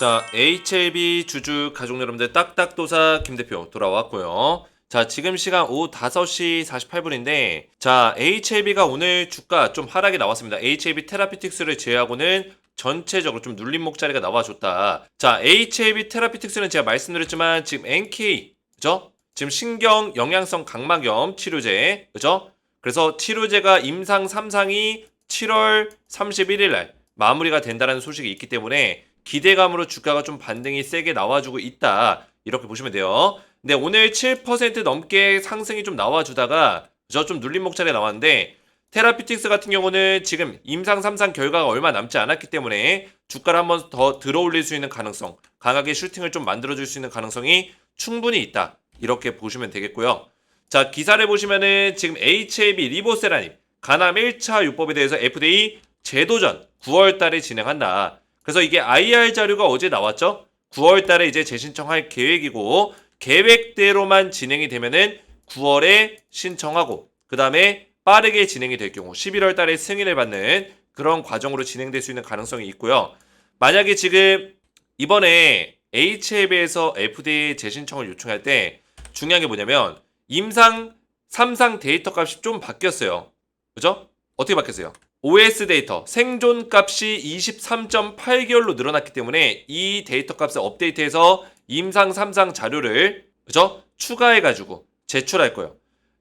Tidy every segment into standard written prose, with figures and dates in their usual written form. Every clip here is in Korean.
자, HLB 주주 가족 여러분들 딱딱도사 김대표 돌아왔고요. 자, 지금 시간 오후 5시 48분인데 자, HLB가 오늘 주가 좀 하락이 나왔습니다. HLB 테라피틱스를 제외하고는 전체적으로 좀 눌림목 자리가 나와줬다. 자, HLB 테라피틱스는 제가 말씀드렸지만 지금 NK, 그죠? 지금 신경 영양성 각막염 치료제, 그죠? 그래서 치료제가 임상 3상이 7월 31일 날 마무리가 된다는 소식이 있기 때문에 기대감으로 주가가 좀 반등이 세게 나와주고 있다. 이렇게 보시면 돼요. 근데 오늘 7% 넘게 상승이 좀 나와주다가 좀 눌림목 자리에 나왔는데 테라피틱스 같은 경우는 지금 임상 3상 결과가 얼마 남지 않았기 때문에 주가를 한번 더 들어올릴 수 있는 가능성, 강하게 슈팅을 좀 만들어줄 수 있는 가능성이 충분히 있다. 이렇게 보시면 되겠고요. 자, 기사를 보시면은 지금 HAB 리보세라님 간암 1차 요법에 대해서 FDA 재도전 9월 달에 진행한다. 그래서 이게 IR 자료가 어제 나왔죠? 9월 달에 이제 재신청할 계획이고 계획대로만 진행이 되면은 9월에 신청하고 그 다음에 빠르게 진행이 될 경우 11월 달에 승인을 받는 그런 과정으로 진행될 수 있는 가능성이 있고요. 만약에 지금 이번에 HLB에서 FDA 재신청을 요청할 때 중요한 게 뭐냐면 임상 3상 데이터 값이 좀 바뀌었어요. 그죠? 어떻게 바뀌었어요? OS 데이터 생존 값이 23.8개월로 늘어났기 때문에 이 데이터 값을 업데이트해서 임상 3상 자료를 그죠? 추가해가지고 제출할 거예요.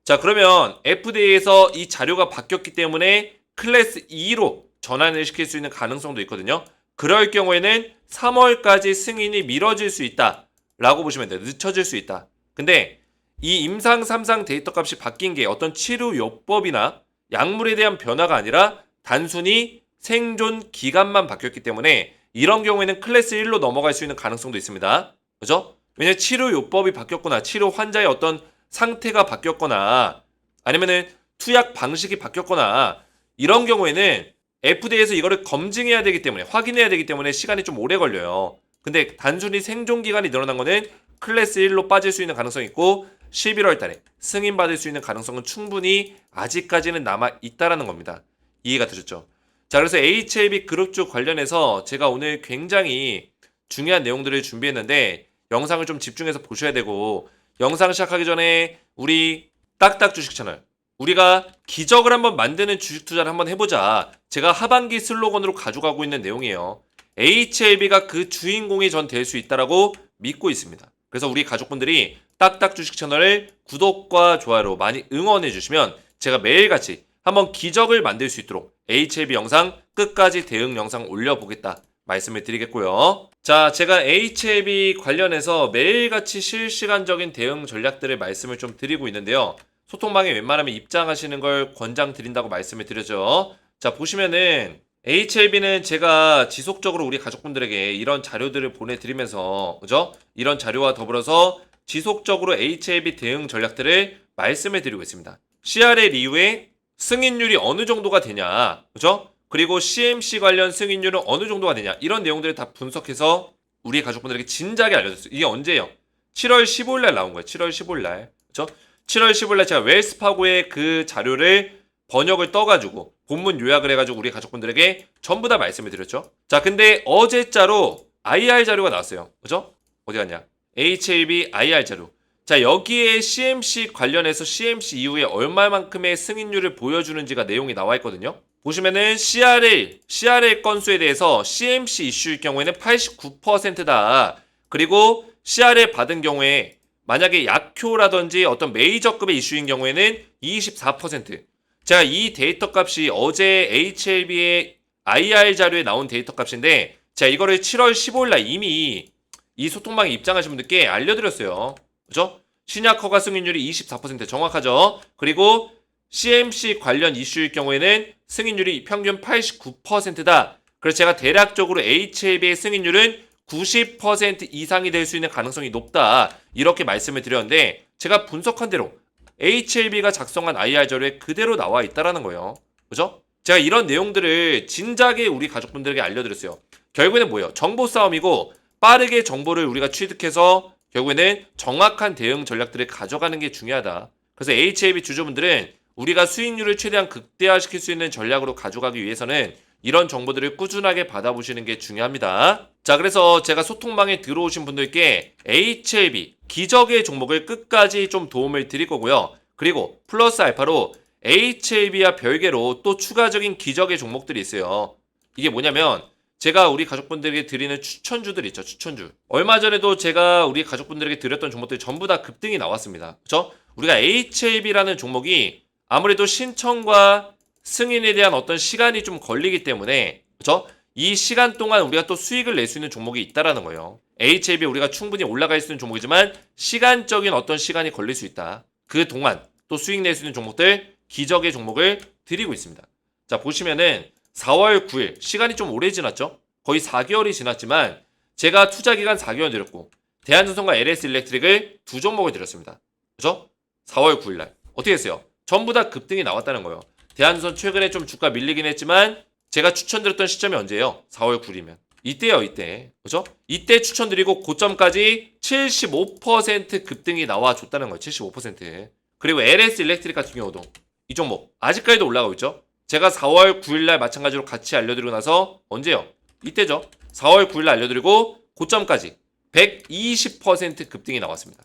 자, 그러면 FDA에서 이 자료가 바뀌었기 때문에 클래스 2로 전환을 시킬 수 있는 가능성도 있거든요. 그럴 경우에는 3월까지 승인이 미뤄질 수 있다 라고 보시면 돼요. 늦춰질 수 있다. 근데 이 임상 3상 데이터 값이 바뀐 게 어떤 치료 요법이나 약물에 대한 변화가 아니라 단순히 생존 기간만 바뀌었기 때문에 이런 경우에는 클래스 1로 넘어갈 수 있는 가능성도 있습니다. 그죠? 왜냐면 치료 요법이 바뀌었거나 치료 환자의 어떤 상태가 바뀌었거나 아니면은 투약 방식이 바뀌었거나 이런 경우에는 FDA에서 이거를 검증해야 되기 때문에 확인해야 되기 때문에 시간이 좀 오래 걸려요. 근데 단순히 생존 기간이 늘어난 거는 클래스 1로 빠질 수 있는 가능성이 있고 11월 달에 승인받을 수 있는 가능성은 충분히 아직까지는 남아 있다라는 겁니다. 이해가 되셨죠? 자, 그래서 HLB 그룹주 관련해서 제가 오늘 굉장히 중요한 내용들을 준비했는데 영상을 좀 집중해서 보셔야 되고 영상 시작하기 전에 우리 딱딱 주식 채널 우리가 기적을 한번 만드는 주식 투자를 한번 해보자. 제가 하반기 슬로건으로 가져가고 있는 내용이에요. HLB가 그 주인공이 전 될 수 있다라고 믿고 있습니다. 그래서 우리 가족분들이 딱딱 주식 채널을 구독과 좋아요로 많이 응원해 주시면 제가 매일같이 한번 기적을 만들 수 있도록 HLB 영상 끝까지 대응 영상 올려보겠다 말씀을 드리겠고요. 자, 제가 HLB 관련해서 매일같이 실시간적인 대응 전략들을 말씀을 좀 드리고 있는데요. 소통방에 웬만하면 입장하시는 걸 권장드린다고 말씀을 드렸죠. 자, 보시면은 HLB는 제가 지속적으로 우리 가족분들에게 이런 자료들을 보내드리면서 그죠? 이런 자료와 더불어서 지속적으로 HLB 대응 전략들을 말씀을 드리고 있습니다. CRL 이후에 승인율이 어느 정도가 되냐, 그죠? 그리고 CMC 관련 승인율은 어느 정도가 되냐 이런 내용들을 다 분석해서 우리 가족분들에게 진작에 알려줬어요. 이게 언제예요? 7월 15일 날 나온 거예요. 7월 15일 날, 그죠? 7월 15일 날 제가 웰스파고의 그 자료를 번역을 떠가지고 본문 요약을 해가지고 우리 가족분들에게 전부 다 말씀을 드렸죠. 자, 근데 어제자로 IR 자료가 나왔어요. 그죠? 어디 갔냐? HLB IR 자료. 자, 여기에 CMC 관련해서 CMC 이후에 얼마만큼의 승인율을 보여주는지가 내용이 나와 있거든요. 보시면은 CRL 건수에 대해서 CMC 이슈일 경우에는 89%다. 그리고 CRL 받은 경우에 만약에 약효라든지 어떤 메이저급의 이슈인 경우에는 24%. 제가 이 데이터 값이 어제 HLB의 IR 자료에 나온 데이터 값인데 제가 이거를 7월 15일 날 이미 이 소통방에 입장하신 분들께 알려드렸어요. 그죠? 신약 허가 승인율이 24% 정확하죠? 그리고 CMC 관련 이슈일 경우에는 승인율이 평균 89%다. 그래서 제가 대략적으로 HLB의 승인율은 90% 이상이 될 수 있는 가능성이 높다. 이렇게 말씀을 드렸는데 제가 분석한 대로 HLB가 작성한 IR 자료에 그대로 나와 있다라는 거예요. 그죠? 제가 이런 내용들을 진작에 우리 가족분들에게 알려드렸어요. 결국에는 뭐예요? 정보 싸움이고 빠르게 정보를 우리가 취득해서 결국에는 정확한 대응 전략들을 가져가는 게 중요하다. 그래서 HLB 주주분들은 우리가 수익률을 최대한 극대화시킬 수 있는 전략으로 가져가기 위해서는 이런 정보들을 꾸준하게 받아보시는 게 중요합니다. 자, 그래서 제가 소통방에 들어오신 분들께 HLB 기적의 종목을 끝까지 좀 도움을 드릴 거고요. 그리고 플러스 알파로 HLB와 별개로 또 추가적인 기적의 종목들이 있어요. 이게 뭐냐면 제가 우리 가족분들에게 드리는 추천주들 있죠. 추천주. 얼마 전에도 제가 우리 가족분들에게 드렸던 종목들이 전부 다 급등이 나왔습니다. 그렇죠? 우리가 HLB라는 종목이 아무래도 신청과 승인에 대한 어떤 시간이 좀 걸리기 때문에 그렇죠? 이 시간 동안 우리가 또 수익을 낼 수 있는 종목이 있다라는 거예요. HLB 우리가 충분히 올라갈 수 있는 종목이지만 시간적인 어떤 시간이 걸릴 수 있다. 그 동안 또 수익 낼 수 있는 종목들 기적의 종목을 드리고 있습니다. 자, 보시면은 4월 9일 시간이 좀 오래 지났죠? 거의 4개월이 지났지만 제가 투자 기간 4개월 드렸고 대한전선과 LS일렉트릭을 두 종목을 드렸습니다. 그죠? 4월 9일 날 어떻게 했어요? 전부 다 급등이 나왔다는 거예요. 대한전선 최근에 좀 주가 밀리긴 했지만 제가 추천드렸던 시점이 언제예요? 4월 9일이면 이때요, 이때. 그죠? 이때 추천드리고 고점까지 75% 급등이 나와줬다는 거예요. 75%. 그리고 LS일렉트릭 같은 경우도 이 종목 아직까지도 올라가고 있죠? 제가 4월 9일날 마찬가지로 같이 알려드리고 나서 언제요? 이때죠. 4월 9일날 알려드리고 고점까지 120% 급등이 나왔습니다.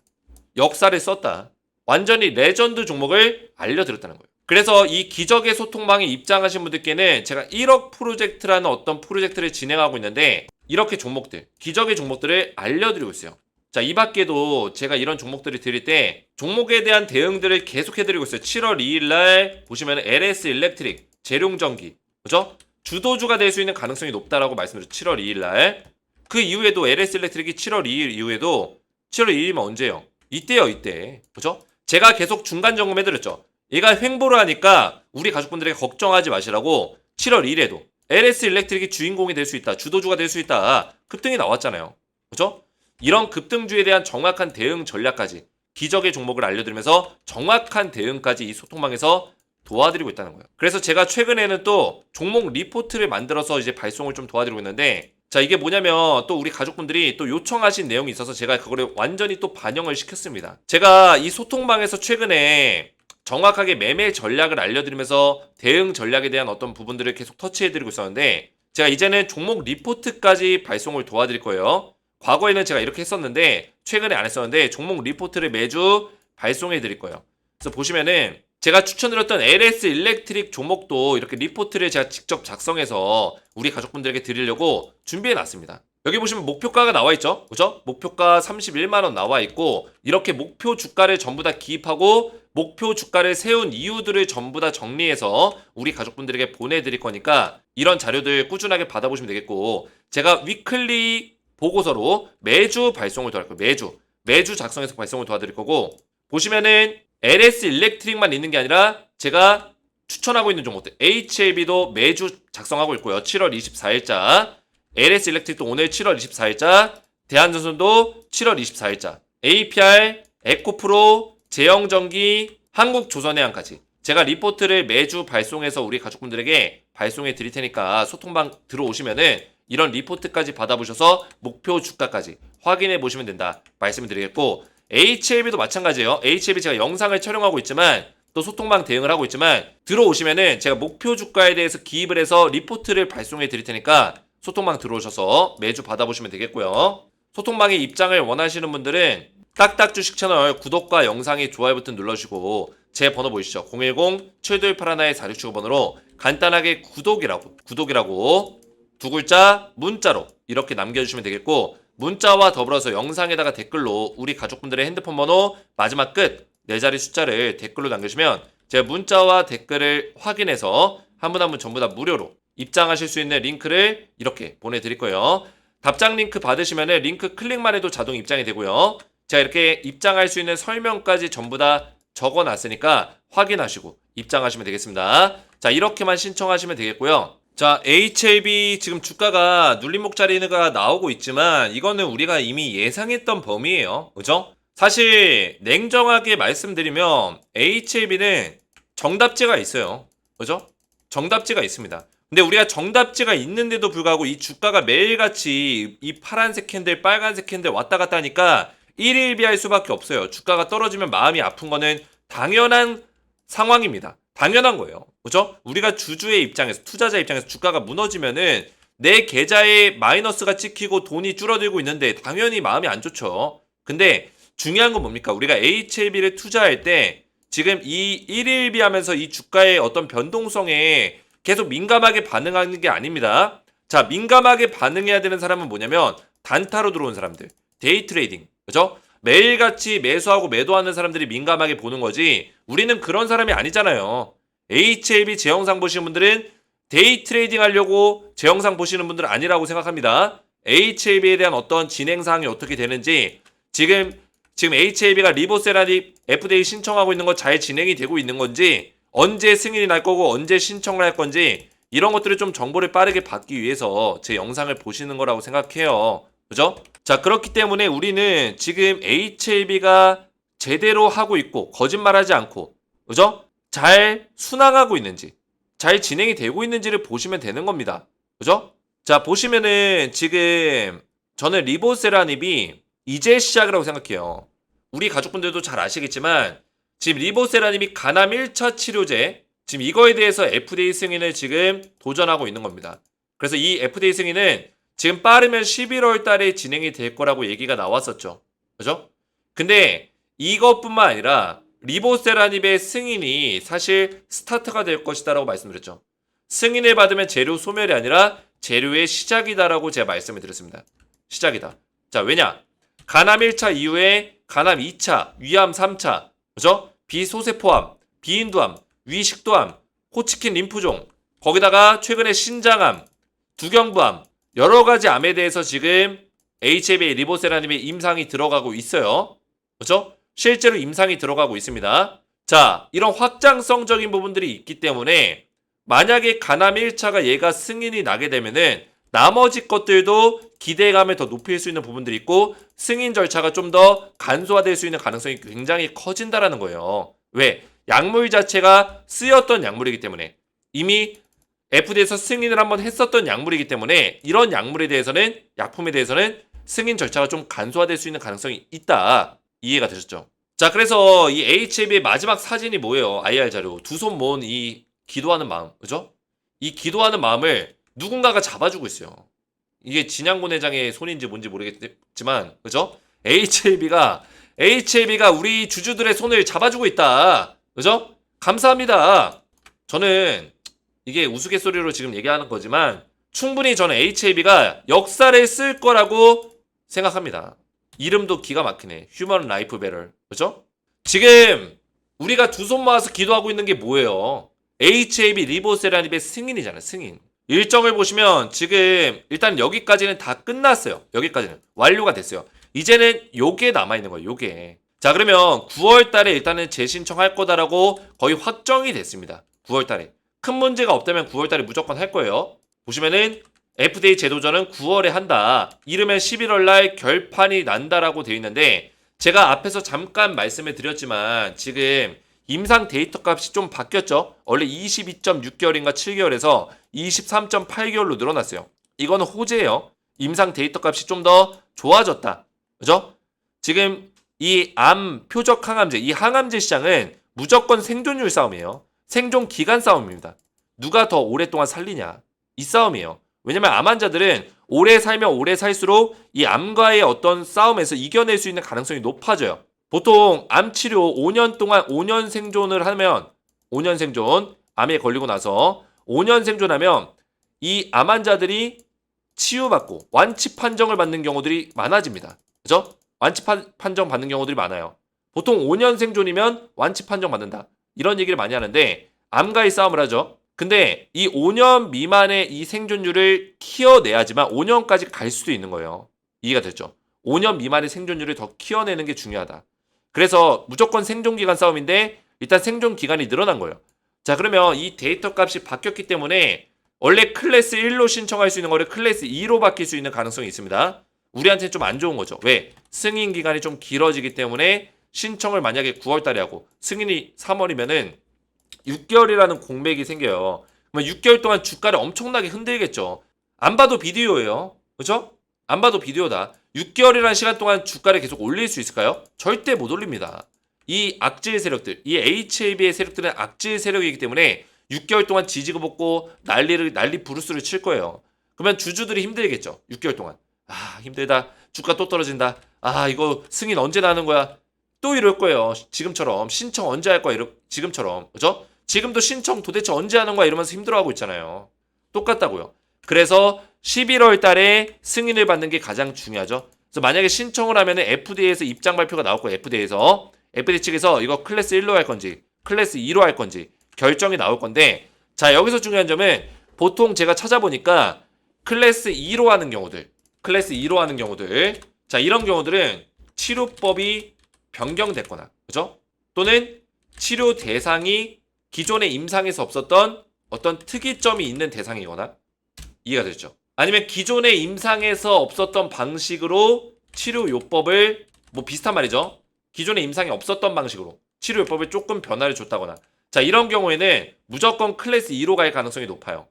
역사를 썼다. 완전히 레전드 종목을 알려드렸다는 거예요. 그래서 이 기적의 소통방에 입장하신 분들께는 제가 1억 프로젝트라는 어떤 프로젝트를 진행하고 있는데 이렇게 종목들, 기적의 종목들을 알려드리고 있어요. 자, 이 밖에도 제가 이런 종목들을 드릴 때 종목에 대한 대응들을 계속 해드리고 있어요. 7월 2일날 보시면 LS일렉트릭, 재룡전기, 그죠? 주도주가 될 수 있는 가능성이 높다라고 말씀드렸죠. 7월 2일날. 그 이후에도 LS일렉트릭이 7월 2일 이후에도 7월 2일이면 언제요? 이때요, 이때. 그죠? 제가 계속 중간 점검해드렸죠. 얘가 횡보를 하니까 우리 가족분들에게 걱정하지 마시라고 7월 1일에도 LS일렉트릭이 주인공이 될 수 있다. 주도주가 될 수 있다. 급등이 나왔잖아요. 그죠? 이런 급등주에 대한 정확한 대응 전략까지 기적의 종목을 알려드리면서 정확한 대응까지 이 소통방에서 도와드리고 있다는 거예요. 그래서 제가 최근에는 또 종목 리포트를 만들어서 이제 발송을 좀 도와드리고 있는데 자, 이게 뭐냐면 또 우리 가족분들이 또 요청하신 내용이 있어서 제가 그거를 완전히 또 반영을 시켰습니다. 제가 이 소통방에서 최근에 정확하게 매매 전략을 알려드리면서 대응 전략에 대한 어떤 부분들을 계속 터치해드리고 있었는데 제가 이제는 종목 리포트까지 발송을 도와드릴 거예요. 과거에는 제가 이렇게 했었는데 최근에 안 했었는데 종목 리포트를 매주 발송해드릴 거예요. 그래서 보시면은 제가 추천드렸던 LS일렉트릭 종목도 이렇게 리포트를 제가 직접 작성해서 우리 가족분들에게 드리려고 준비해놨습니다. 여기 보시면 목표가가 나와 있죠? 그죠? 목표가 31만원 나와 있고 이렇게 목표 주가를 전부 다 기입하고 목표 주가를 세운 이유들을 전부 다 정리해서 우리 가족분들에게 보내드릴 거니까 이런 자료들 꾸준하게 받아보시면 되겠고 제가 위클리 보고서로 매주 발송을 도와드릴 거예요. 매주 작성해서 발송을 도와드릴 거고 보시면은 LS일렉트릭만 있는 게 아니라 제가 추천하고 있는 종목들 HLB도 매주 작성하고 있고요. 7월 24일자 LS일렉트릭도 오늘 7월 24일자 대한전선도 7월 24일자 APR, 에코프로, 제영전기, 한국조선해양까지 제가 리포트를 매주 발송해서 우리 가족분들에게 발송해 드릴 테니까 소통방 들어오시면은 이런 리포트까지 받아보셔서 목표 주가까지 확인해 보시면 된다 말씀을 드리겠고 HLB도 마찬가지예요. HLB 제가 영상을 촬영하고 있지만 또 소통방 대응을 하고 있지만 들어오시면은 제가 목표 주가에 대해서 기입을 해서 리포트를 발송해 드릴 테니까 소통방 들어오셔서 매주 받아보시면 되겠고요. 소통방의 입장을 원하시는 분들은 딱딱 주식 채널 구독과 영상의 좋아요 버튼 눌러주시고 제 번호 보이시죠? 010-7281-4675번으로 간단하게 구독이라고 두 글자 문자로 이렇게 남겨주시면 되겠고 문자와 더불어서 영상에다가 댓글로 우리 가족분들의 핸드폰 번호 마지막 끝 4자리 숫자를 댓글로 남겨주시면 제가 문자와 댓글을 확인해서 한 분 한 분 전부 다 무료로 입장하실 수 있는 링크를 이렇게 보내드릴 거예요. 답장 링크 받으시면 링크 클릭만 해도 자동 입장이 되고요. 제가 이렇게 입장할 수 있는 설명까지 전부 다 적어놨으니까 확인하시고 입장하시면 되겠습니다. 자, 이렇게만 신청하시면 되겠고요. 자, HLB 지금 주가가 눌림목자리가 나오고 있지만 이거는 우리가 이미 예상했던 범위예요. 그죠? 사실 냉정하게 말씀드리면 HLB는 정답지가 있어요. 그죠? 정답지가 있습니다. 근데 우리가 정답지가 있는데도 불구하고 이 주가가 매일같이 이 파란색 캔들, 빨간색 캔들 왔다 갔다 하니까 일일비할 수밖에 없어요. 주가가 떨어지면 마음이 아픈 거는 당연한 상황입니다. 당연한 거예요. 그죠? 우리가 주주의 입장에서, 투자자 입장에서 주가가 무너지면은 내 계좌에 마이너스가 찍히고 돈이 줄어들고 있는데 당연히 마음이 안 좋죠. 근데 중요한 건 뭡니까? 우리가 HLB를 투자할 때 지금 이 1일비 하면서 이 주가의 어떤 변동성에 계속 민감하게 반응하는 게 아닙니다. 자, 민감하게 반응해야 되는 사람은 뭐냐면 단타로 들어온 사람들, 데이 트레이딩, 그죠? 매일같이 매수하고 매도하는 사람들이 민감하게 보는 거지 우리는 그런 사람이 아니잖아요. HLB 제 영상 보시는 분들은 데이 트레이딩 하려고 제 영상 보시는 분들은 아니라고 생각합니다. HLB에 대한 어떤 진행 사항이 어떻게 되는지 지금 HLB가 리보세라니 FDA 신청하고 있는 거 잘 진행이 되고 있는 건지 언제 승인이 날 거고 언제 신청을 할 건지 이런 것들을 좀 정보를 빠르게 받기 위해서 제 영상을 보시는 거라고 생각해요. 그죠? 자, 그렇기 때문에 우리는 지금 HLB가 제대로 하고 있고 거짓말하지 않고 그죠? 잘 순항하고 있는지 잘 진행이 되고 있는지를 보시면 되는 겁니다. 그죠? 자, 보시면은 지금 저는 리보세라닙이 이제 시작이라고 생각해요. 우리 가족분들도 잘 아시겠지만 지금 리보세라닙이 간암 1차 치료제 지금 이거에 대해서 FDA 승인을 지금 도전하고 있는 겁니다. 그래서 이 FDA 승인은 지금 빠르면 11월 달에 진행이 될 거라고 얘기가 나왔었죠. 그죠? 근데 이것뿐만 아니라 리보세라닙의 승인이 사실 스타트가 될 것이다라고 말씀드렸죠. 승인을 받으면 재료 소멸이 아니라 재료의 시작이다라고 제가 말씀을 드렸습니다. 시작이다. 자, 왜냐? 간암 1차 이후에 간암 2차, 위암 3차, 그죠? 비소세포암, 비인두암, 위식도암, 호치킨 림프종, 거기다가 최근에 신장암, 두경부암, 여러 가지 암에 대해서 지금 HLB 리보세라님의 임상이 들어가고 있어요. 그죠? 실제로 임상이 들어가고 있습니다. 자, 이런 확장성적인 부분들이 있기 때문에 만약에 간암 1차가 얘가 승인이 나게 되면은 나머지 것들도 기대감을 더 높일 수 있는 부분들이 있고 승인 절차가 좀 더 간소화될 수 있는 가능성이 굉장히 커진다라는 거예요. 왜? 약물 자체가 쓰였던 약물이기 때문에 이미 FDA에서 승인을 한번 했었던 약물이기 때문에 이런 약물에 대해서는 약품에 대해서는 승인 절차가 좀 간소화될 수 있는 가능성이 있다. 이해가 되셨죠? 자, 그래서 이 HLB의 마지막 사진이 뭐예요? IR 자료. 두 손 모은 이 기도하는 마음. 그죠? 이 기도하는 마음을 누군가가 잡아주고 있어요. 이게 진양곤 회장의 손인지 뭔지 모르겠지만, 그죠? HLB가 우리 주주들의 손을 잡아주고 있다. 그죠? 감사합니다. 저는 이게 우스갯소리로 지금 얘기하는 거지만 충분히 저는 HLB가 역사를 쓸 거라고 생각합니다. 이름도 기가 막히네. 휴먼 라이프 배럴. 그죠? 지금 우리가 두 손 모아서 기도하고 있는 게 뭐예요? HLB 리보세라닙의 승인이잖아요. 승인. 일정을 보시면 지금 일단 여기까지는 다 끝났어요. 여기까지는 완료가 됐어요. 이제는 요게 남아있는 거예요. 요게. 자, 그러면 9월 달에 일단은 재신청할 거다라고 거의 확정이 됐습니다. 9월 달에. 큰 문제가 없다면 9월 달에 무조건 할 거예요. 보시면은 FDA 제도전은 9월에 한다. 이르면 11월 날 결판이 난다라고 되어 있는데 제가 앞에서 잠깐 말씀을 드렸지만 지금 임상 데이터 값이 좀 바뀌었죠. 원래 22.6개월인가 7개월에서 23.8개월로 늘어났어요. 이거는 호재예요. 임상 데이터 값이 좀 더 좋아졌다. 그죠? 지금 이 암 표적 항암제, 이 항암제 시장은 무조건 생존율 싸움이에요. 생존 기간 싸움입니다. 누가 더 오랫동안 살리냐. 이 싸움이에요. 왜냐면 암 환자들은 오래 살면 오래 살수록 이 암과의 어떤 싸움에서 이겨낼 수 있는 가능성이 높아져요. 보통 암 치료 5년 동안 5년 생존을 하면 5년 생존, 암에 걸리고 나서 5년 생존하면 이 암 환자들이 치유받고 완치 판정을 받는 경우들이 많아집니다. 그죠? 완치 판정 받는 경우들이 많아요. 보통 5년 생존이면 완치 판정 받는다. 이런 얘기를 많이 하는데 암과의 싸움을 하죠. 근데 이 5년 미만의 이 생존율을 키워내야지만 5년까지 갈 수도 있는 거예요. 이해가 됐죠? 5년 미만의 생존율을 더 키워내는 게 중요하다. 그래서 무조건 생존기간 싸움인데 일단 생존기간이 늘어난 거예요. 자, 그러면 이 데이터 값이 바뀌었기 때문에 원래 클래스 1로 신청할 수 있는 거를 클래스 2로 바뀔 수 있는 가능성이 있습니다. 우리한테는 좀 안 좋은 거죠. 왜? 승인 기간이 좀 길어지기 때문에 신청을 만약에 9월 달에 하고 승인이 3월이면은 6개월이라는 공백이 생겨요. 그러면 6개월 동안 주가를 엄청나게 흔들겠죠. 안 봐도 비디오예요. 그죠? 안 봐도 비디오다. 6개월이라는 시간 동안 주가를 계속 올릴 수 있을까요? 절대 못 올립니다. 이 악질 세력들, 이 HAB의 세력들은 악질 세력이기 때문에 6개월 동안 지지고 볶고 난리 부르스를 칠 거예요. 그러면 주주들이 힘들겠죠. 6개월 동안. 아, 힘들다. 주가 또 떨어진다. 아, 이거 승인 언제 나는 거야? 또 이럴 거예요. 지금처럼 신청 언제 할 거야? 지금처럼. 그죠? 지금도 신청 도대체 언제 하는 거야? 이러면서 힘들어하고 있잖아요. 똑같다고요. 그래서 11월 달에 승인을 받는 게 가장 중요하죠. 그래서 만약에 신청을 하면 FDA에서 입장 발표가 나올 거예요. FDA 측에서 이거 클래스 1로 할 건지 클래스 2로 할 건지 결정이 나올 건데, 자, 여기서 중요한 점은 보통 제가 찾아보니까 클래스 2로 하는 경우들, 자, 이런 경우들은 치료법이 변경됐거나, 그죠? 또는 치료 대상이 기존의 임상에서 없었던 어떤 특이점이 있는 대상이거나, 이해가 되죠? 아니면 기존의 임상에서 없었던 방식으로 치료요법을, 뭐 비슷한 말이죠. 기존의 임상이 없었던 방식으로 치료요법을 조금 변화를 줬다거나, 자, 이런 경우에는 무조건 클래스 2로 갈 가능성이 높아요.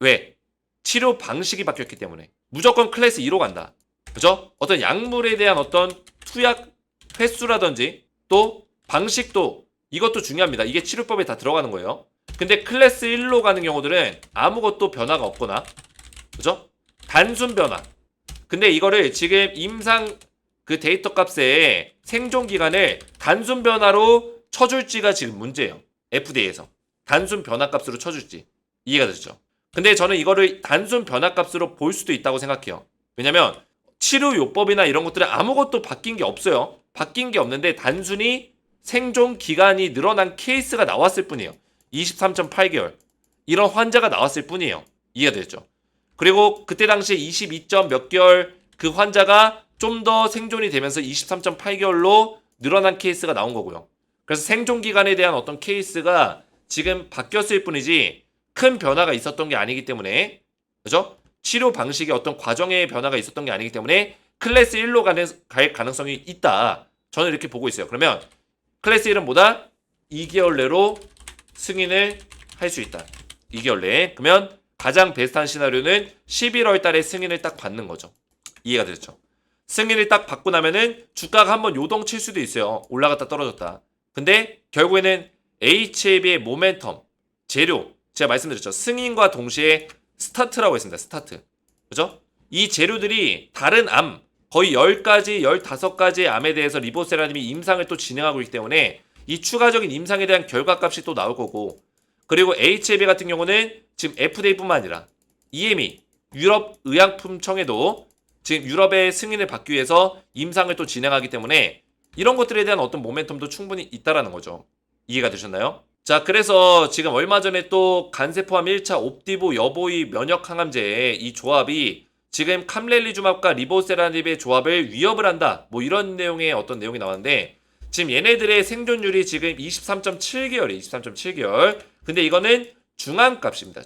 왜? 치료 방식이 바뀌었기 때문에 무조건 클래스 2로 간다. 그죠? 어떤 약물에 대한 어떤 투약 횟수라든지 또 방식도, 이것도 중요합니다. 이게 치료법에 다 들어가는 거예요. 근데 클래스 1로 가는 경우들은 아무것도 변화가 없거나, 그죠? 단순 변화. 근데 이거를 지금 임상 그 데이터 값의 생존 기간을 단순 변화로 쳐줄지가 지금 문제예요. FDA에서. 단순 변화 값으로 쳐줄지. 이해가 되죠? 근데 저는 이거를 단순 변화 값으로 볼 수도 있다고 생각해요. 왜냐면 치료요법이나 이런 것들은 아무것도 바뀐 게 없어요. 바뀐 게 없는데 단순히 생존 기간이 늘어난 케이스가 나왔을 뿐이에요. 23.8개월. 이런 환자가 나왔을 뿐이에요. 이해가 되죠? 그리고 그때 당시에 22점 몇 개월 그 환자가 좀 더 생존이 되면서 23.8개월로 늘어난 케이스가 나온 거고요. 그래서 생존 기간에 대한 어떤 케이스가 지금 바뀌었을 뿐이지 큰 변화가 있었던 게 아니기 때문에, 그죠? 치료 방식의 어떤 과정의 변화가 있었던 게 아니기 때문에 클래스 1로 갈 가능성이 있다. 저는 이렇게 보고 있어요. 그러면 클래스 1은 뭐다? 2개월 내로 승인을 할 수 있다. 2개월 내에. 그러면 가장 베스트한 시나리오는 11월 달에 승인을 딱 받는 거죠. 이해가 되죠? 승인을 딱 받고 나면은 주가가 한번 요동칠 수도 있어요. 올라갔다 떨어졌다. 근데 결국에는 HAB의 모멘텀, 재료, 제가 말씀드렸죠. 승인과 동시에 스타트라고 했습니다. 스타트. 그죠? 이 재료들이 다른 암, 거의 10가지, 15가지의 암에 대해서 리보세라님이 임상을 또 진행하고 있기 때문에 이 추가적인 임상에 대한 결과값이 또 나올 거고, 그리고 HAB 같은 경우는 지금 FDA뿐만 아니라 EMA, 유럽의약품청에도 지금 유럽의 승인을 받기 위해서 임상을 또 진행하기 때문에 이런 것들에 대한 어떤 모멘텀도 충분히 있다라는 거죠. 이해가 되셨나요? 자, 그래서 지금 얼마 전에 또 간세포함 1차 옵디보 여보이 면역 항암제 이 조합이 지금 캄렐리주맙과 리보세라닙의 조합을 위협을 한다. 뭐 이런 내용의 어떤 내용이 나왔는데, 지금 얘네들의 생존율이 지금 23.7개월이에요. 23.7개월. 근데 이거는 중앙값입니다.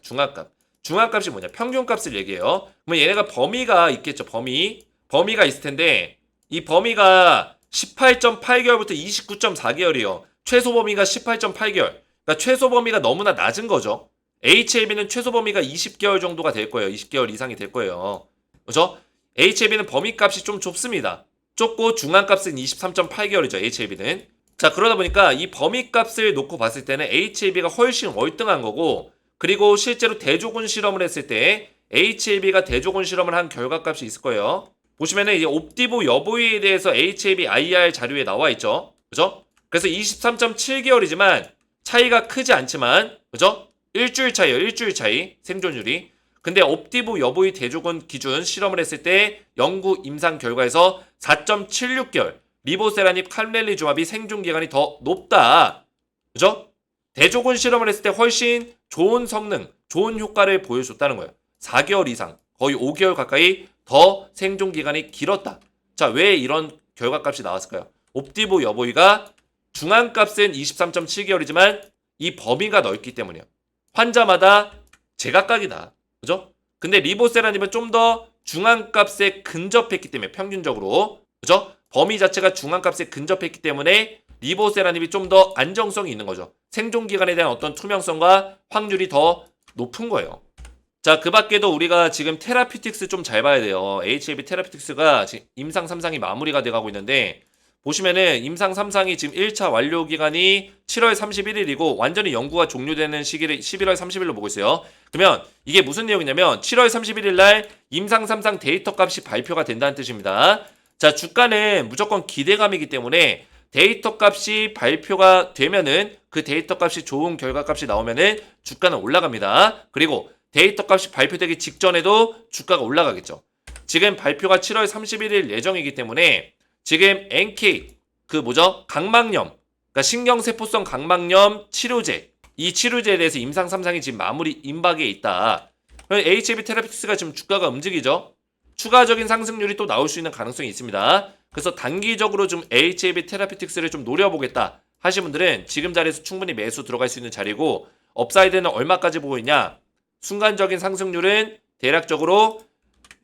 중앙값이 뭐냐? 평균값을 얘기해요. 그러면 얘네가 범위가 있겠죠. 범위가 있을 텐데 이 범위가 18.8개월부터 29.4개월이에요. 최소 범위가 18.8개월. 그러니까 최소 범위가 너무나 낮은 거죠. HAB는 최소 범위가 20개월 정도가 될 거예요. 20개월 이상이 될 거예요. 그죠? HAB는 범위값이 좀 좁습니다. 좁고 중앙값은 23.8개월이죠. HAB는. 자, 그러다 보니까 이 범위값을 놓고 봤을 때는 HAB가 훨씬 월등한 거고, 그리고 실제로 대조군 실험을 했을 때 HAB가 대조군 실험을 한 결과값이 있을 거예요. 보시면은 이제 옵디보 여보이에 대해서 HAB IR 자료에 나와 있죠. 그죠? 그래서 23.7개월이지만 차이가 크지 않지만, 그죠? 일주일 차이 생존율이. 근데 옵디보 여보이 대조군 기준 실험을 했을 때 연구 임상 결과에서 4.76개월 리보세라닙 캄렐리 조합이 생존 기간이 더 높다. 그죠? 대조군 실험을 했을 때 훨씬 좋은 성능, 좋은 효과를 보여줬다는 거예요. 4개월 이상, 거의 5개월 가까이 더 생존 기간이 길었다. 자, 왜 이런 결과값이 나왔을까요? 옵디보 여보이가 중앙값은 23.7개월이지만 이 범위가 넓기 때문이에요. 환자마다 제각각이다. 그죠? 근데 리보세라님은 좀 더 중앙값에 근접했기 때문에 평균적으로, 그죠? 범위 자체가 중앙값에 근접했기 때문에 리보세라님이 좀 더 안정성이 있는 거죠. 생존 기간에 대한 어떤 투명성과 확률이 더 높은 거예요. 자, 그 밖에도 우리가 지금 테라피틱스 좀 잘 봐야 돼요. HAB 테라피틱스가 지금 임상 3상이 마무리가 돼가고 있는데, 보시면은 임상 3상이 지금 1차 완료 기간이 7월 31일이고 완전히 연구가 종료되는 시기를 11월 30일로 보고 있어요. 그러면 이게 무슨 내용이냐면 7월 31일 날 임상 3상 데이터 값이 발표가 된다는 뜻입니다. 자, 주가는 무조건 기대감이기 때문에 데이터 값이 발표가 되면은 그 데이터 값이 좋은 결과 값이 나오면은 주가는 올라갑니다. 그리고 데이터 값이 발표되기 직전에도 주가가 올라가겠죠. 지금 발표가 7월 31일 예정이기 때문에 지금 NK 각막염, 그러니까 신경세포성 각막염 치료제, 이 치료제에 대해서 임상 3상이 지금 마무리 임박에 있다. HAB 테라피틱스가 지금 주가가 움직이죠. 추가적인 상승률이 또 나올 수 있는 가능성이 있습니다. 그래서 단기적으로 좀 HAB 테라피틱스를 좀 노려보겠다 하신 분들은 지금 자리에서 충분히 매수 들어갈 수 있는 자리고, 업사이드는 얼마까지 보고 있냐? 순간적인 상승률은 대략적으로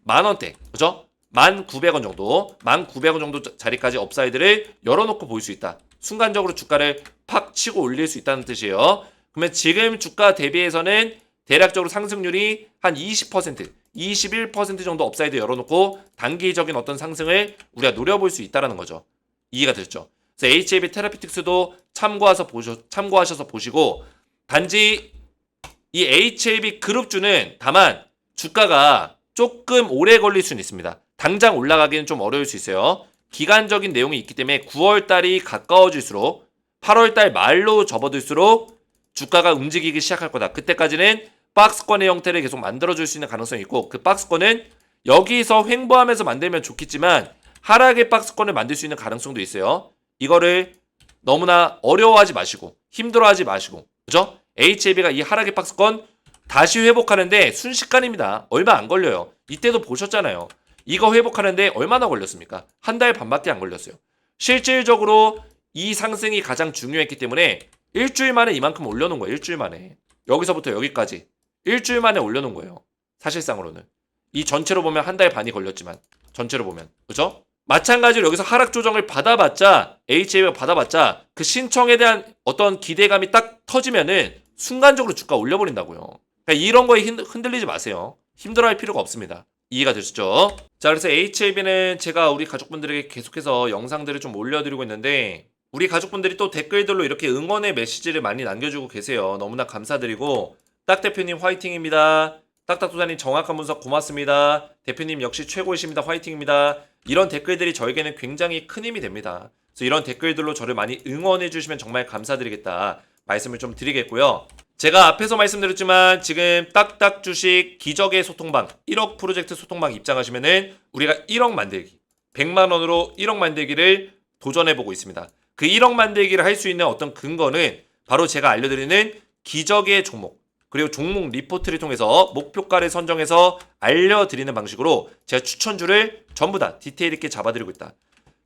만원대, 그죠? 1,900원 정도, 1,900원 정도 자리까지 업사이드를 열어놓고 볼 수 있다. 순간적으로 주가를 팍 치고 올릴 수 있다는 뜻이에요. 그러면 지금 주가 대비해서는 대략적으로 상승률이 한 20%, 21% 정도 업사이드 열어놓고 단기적인 어떤 상승을 우리가 노려볼 수 있다는 거죠. 이해가 되셨죠? 그래서 HAB 테라피틱스도 참고하셔서 보시고, 단지 이 HAB 그룹주는 다만 주가가 조금 오래 걸릴 수는 있습니다. 당장 올라가기는 좀 어려울 수 있어요. 기간적인 내용이 있기 때문에 9월달이 가까워질수록 8월달 말로 접어들수록 주가가 움직이기 시작할 거다. 그때까지는 박스권의 형태를 계속 만들어줄 수 있는 가능성이 있고, 그 박스권은 여기서 횡보하면서 만들면 좋겠지만 하락의 박스권을 만들 수 있는 가능성도 있어요. 이거를 너무나 어려워하지 마시고 힘들어하지 마시고, 그죠? HAB가 이 하락의 박스권 다시 회복하는데 순식간입니다. 얼마 안 걸려요. 이때도 보셨잖아요. 이거 회복하는데 얼마나 걸렸습니까? 한 달 반밖에 안 걸렸어요. 실질적으로 이 상승이 가장 중요했기 때문에 일주일 만에 이만큼 올려놓은 거예요. 일주일 만에. 여기서부터 여기까지 일주일 만에 올려놓은 거예요. 사실상으로는. 이 전체로 보면 한 달 반이 걸렸지만, 전체로 보면. 그죠? 마찬가지로 여기서 하락 조정을 받아봤자, HAB가 받아봤자 그 신청에 대한 어떤 기대감이 딱 터지면은 순간적으로 주가 올려버린다고요. 그러니까 이런 거에 흔들리지 마세요. 힘들어할 필요가 없습니다. 이해가 되시죠? 자, 그래서 HAB는 제가 우리 가족분들에게 계속해서 영상들을 좀 올려드리고 있는데, 우리 가족분들이 또 댓글들로 이렇게 응원의 메시지를 많이 남겨주고 계세요. 너무나 감사드리고, 딱 대표님 화이팅입니다. 딱딱도사님 정확한 분석 고맙습니다. 대표님 역시 최고이십니다. 화이팅입니다. 이런 댓글들이 저에게는 굉장히 큰 힘이 됩니다. 그래서 이런 댓글들로 저를 많이 응원해 주시면 정말 감사드리겠다 말씀을 좀 드리겠고요. 제가 앞에서 말씀드렸지만 지금 딱딱 주식 기적의 소통방 1억 프로젝트 소통방 입장하시면은 우리가 1억 만들기, 100만 원으로 1억 만들기를 도전해보고 있습니다. 그 1억 만들기를 할 수 있는 어떤 근거는 바로 제가 알려드리는 기적의 종목, 그리고 종목 리포트를 통해서 목표가를 선정해서 알려드리는 방식으로 제가 추천주를 전부 다 디테일 있게 잡아드리고 있다.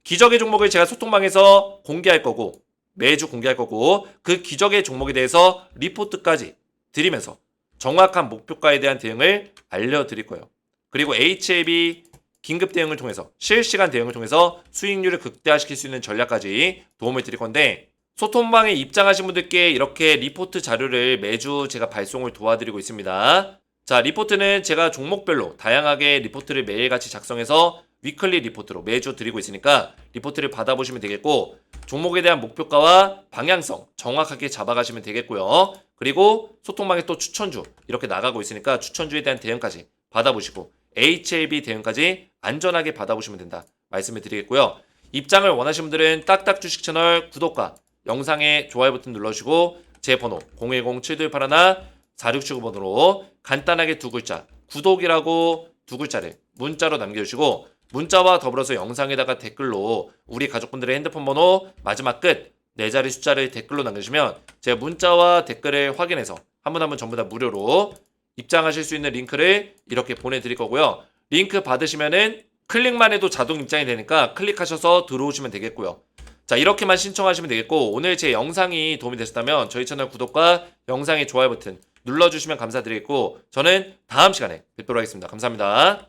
기적의 종목을 제가 소통방에서 공개할 거고, 매주 공개할 거고, 그 기적의 종목에 대해서 리포트까지 드리면서 정확한 목표가에 대한 대응을 알려드릴 거예요. 그리고 HAB 긴급 대응을 통해서, 실시간 대응을 통해서 수익률을 극대화시킬 수 있는 전략까지 도움을 드릴 건데, 소통방에 입장하신 분들께 이렇게 리포트 자료를 매주 제가 발송을 도와드리고 있습니다. 자, 리포트는 제가 종목별로 다양하게 리포트를 매일같이 작성해서 위클리 리포트로 매주 드리고 있으니까 리포트를 받아보시면 되겠고, 종목에 대한 목표가와 방향성 정확하게 잡아가시면 되겠고요. 그리고 소통방에 또 추천주 이렇게 나가고 있으니까 추천주에 대한 대응까지 받아보시고 HAB 대응까지 안전하게 받아보시면 된다 말씀을 드리겠고요. 입장을 원하시는 분들은 딱딱 주식 채널 구독과 영상에 좋아요 버튼 눌러주시고 제 번호 010-7181-4679번으로 간단하게 두 글자 구독이라고 두 글자를 문자로 남겨주시고, 문자와 더불어서 영상에다가 댓글로 우리 가족분들의 핸드폰 번호 마지막 끝 4자리 숫자를 댓글로 남겨주시면 제가 문자와 댓글을 확인해서 한 분 한 분 전부 다 무료로 입장하실 수 있는 링크를 이렇게 보내드릴 거고요. 링크 받으시면은 클릭만 해도 자동 입장이 되니까 클릭하셔서 들어오시면 되겠고요. 자, 이렇게만 신청하시면 되겠고, 오늘 제 영상이 도움이 되셨다면 저희 채널 구독과 영상의 좋아요 버튼 눌러주시면 감사드리겠고, 저는 다음 시간에 뵙도록 하겠습니다. 감사합니다.